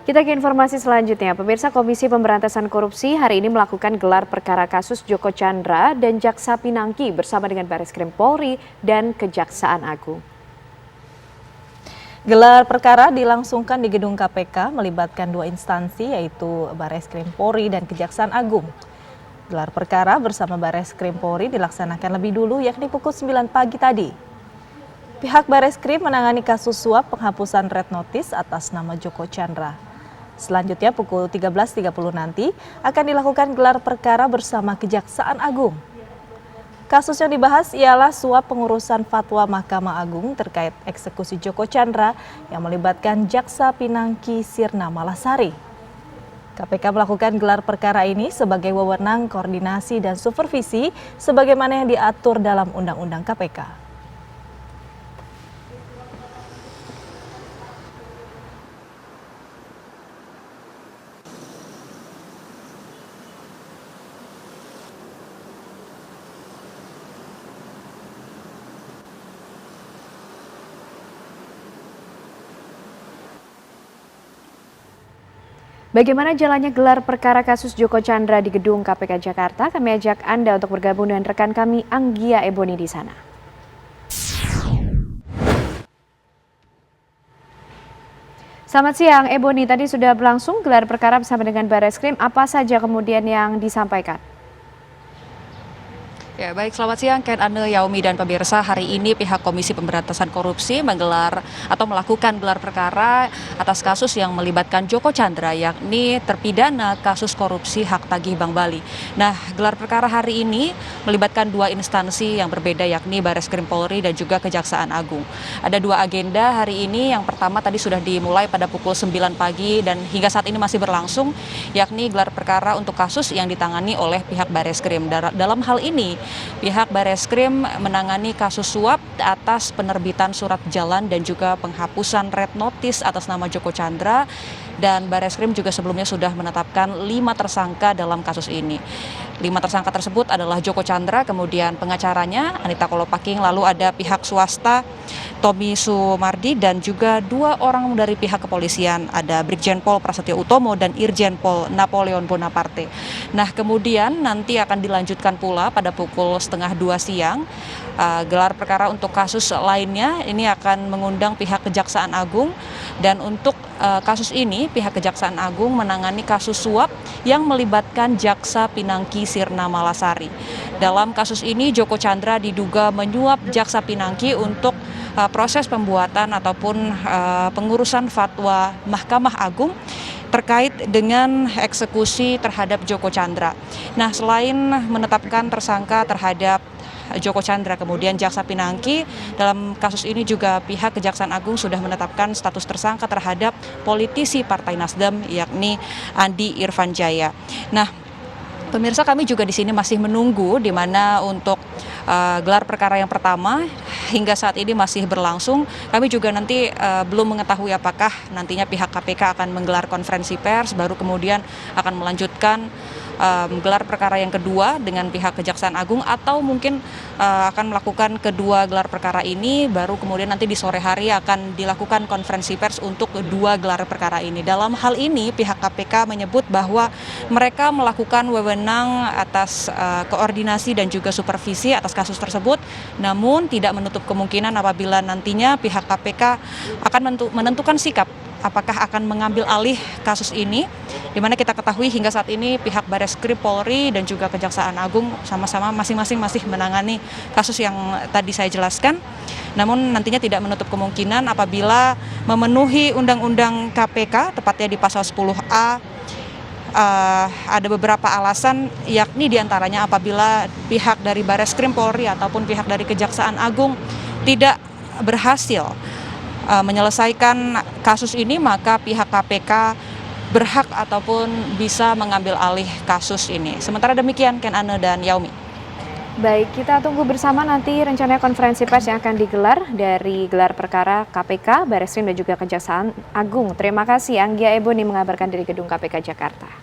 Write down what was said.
Kita ke informasi selanjutnya. Pemirsa Komisi Pemberantasan Korupsi hari ini melakukan gelar perkara kasus Joko Chandra dan Jaksa Pinangki bersama dengan Bareskrim Polri dan Kejaksaan Agung. Gelar perkara dilangsungkan di gedung KPK melibatkan dua instansi yaitu Bareskrim Polri dan Kejaksaan Agung. Gelar perkara bersama Bareskrim Polri dilaksanakan lebih dulu yakni pukul 9 pagi tadi. Pihak Bareskrim menangani kasus suap penghapusan red notice atas nama Joko Chandra. Selanjutnya pukul 13.30 nanti akan dilakukan gelar perkara bersama Kejaksaan Agung. Kasus yang dibahas ialah suap pengurusan fatwa Mahkamah Agung terkait eksekusi Joko Chandra yang melibatkan Jaksa Pinangki Sirna Malasari. KPK melakukan gelar perkara ini sebagai wewenang koordinasi dan supervisi sebagaimana yang diatur dalam Undang-Undang KPK. Bagaimana jalannya gelar perkara kasus Joko Chandra di gedung KPK Jakarta? Kami ajak Anda untuk bergabung dengan rekan kami Anggia Eboni di sana. Selamat siang Eboni, tadi sudah berlangsung gelar perkara bersama dengan Bareskrim. Apa saja kemudian yang disampaikan? Ya, baik, selamat siang Ken, Ane, Yaumi, dan pemirsa. Hari ini pihak Komisi Pemberantasan Korupsi menggelar atau melakukan gelar perkara atas kasus yang melibatkan Joko Chandra, yakni terpidana kasus korupsi hak tagih Bank Bali. Nah, gelar perkara hari ini melibatkan dua instansi yang berbeda, yakni Bareskrim Polri dan juga Kejaksaan Agung. Ada dua agenda hari ini. Yang pertama tadi sudah dimulai pada pukul 9 pagi dan hingga saat ini masih berlangsung, yakni gelar perkara untuk kasus yang ditangani oleh pihak Bareskrim. Dalam hal ini, pihak Bareskrim menangani kasus suap atas penerbitan surat jalan dan juga penghapusan red notice atas nama Joko Chandra, dan Bareskrim juga sebelumnya sudah menetapkan 5 tersangka dalam kasus ini. 5 tersangka tersebut adalah Joko Chandra, kemudian pengacaranya Anita Kolopaking, lalu ada pihak swasta Tommy Sumardi, dan juga 2 orang dari pihak kepolisian, ada Brigjen Pol Prasetyo Utomo dan Irjen Pol Napoleon Bonaparte. Nah, kemudian nanti akan dilanjutkan pula pada pukul 1:30 siang. Gelar perkara untuk kasus lainnya ini akan mengundang pihak Kejaksaan Agung, dan untuk kasus ini pihak Kejaksaan Agung menangani kasus suap yang melibatkan Jaksa Pinangki Sirna Malasari. Dalam kasus ini Joko Chandra diduga menyuap Jaksa Pinangki untuk proses pembuatan ataupun pengurusan fatwa Mahkamah Agung terkait dengan eksekusi terhadap Joko Chandra. Nah, selain menetapkan tersangka terhadap Joko Chandra, kemudian Jaksa Pinangki, dalam kasus ini juga pihak Kejaksaan Agung sudah menetapkan status tersangka terhadap politisi Partai Nasdem, yakni Andi Irfan Jaya. Nah, pemirsa, kami juga di sini masih menunggu di mana untuk gelar perkara yang pertama hingga saat ini masih berlangsung. Kami juga nanti belum mengetahui apakah nantinya pihak KPK akan menggelar konferensi pers, baru kemudian akan melanjutkan gelar perkara yang kedua dengan pihak Kejaksaan Agung, atau mungkin akan melakukan kedua gelar perkara ini, baru kemudian nanti di sore hari akan dilakukan konferensi pers untuk kedua gelar perkara ini. Dalam hal ini pihak KPK menyebut bahwa mereka melakukan wewenang atas koordinasi dan juga supervisi atas kasus tersebut, namun tidak menutup kemungkinan apabila nantinya pihak KPK akan menentukan sikap apakah akan mengambil alih kasus ini, di mana kita ketahui hingga saat ini pihak Bareskrim Polri dan juga Kejaksaan Agung sama-sama masing-masing masih menangani kasus yang tadi saya jelaskan. Namun nantinya tidak menutup kemungkinan apabila memenuhi Undang-Undang KPK, tepatnya di pasal 10A, ada beberapa alasan, yakni diantaranya apabila pihak dari Bareskrim Polri ataupun pihak dari Kejaksaan Agung tidak berhasil menyelesaikan kasus ini, maka pihak KPK berhak ataupun bisa mengambil alih kasus ini. Sementara demikian, Ken, Ane, dan Yaumi. Baik, kita tunggu bersama nanti rencananya konferensi pers yang akan digelar dari gelar perkara KPK, Bareskrim dan juga Kejaksaan Agung. Terima kasih Anggia Eboni mengabarkan dari gedung KPK Jakarta.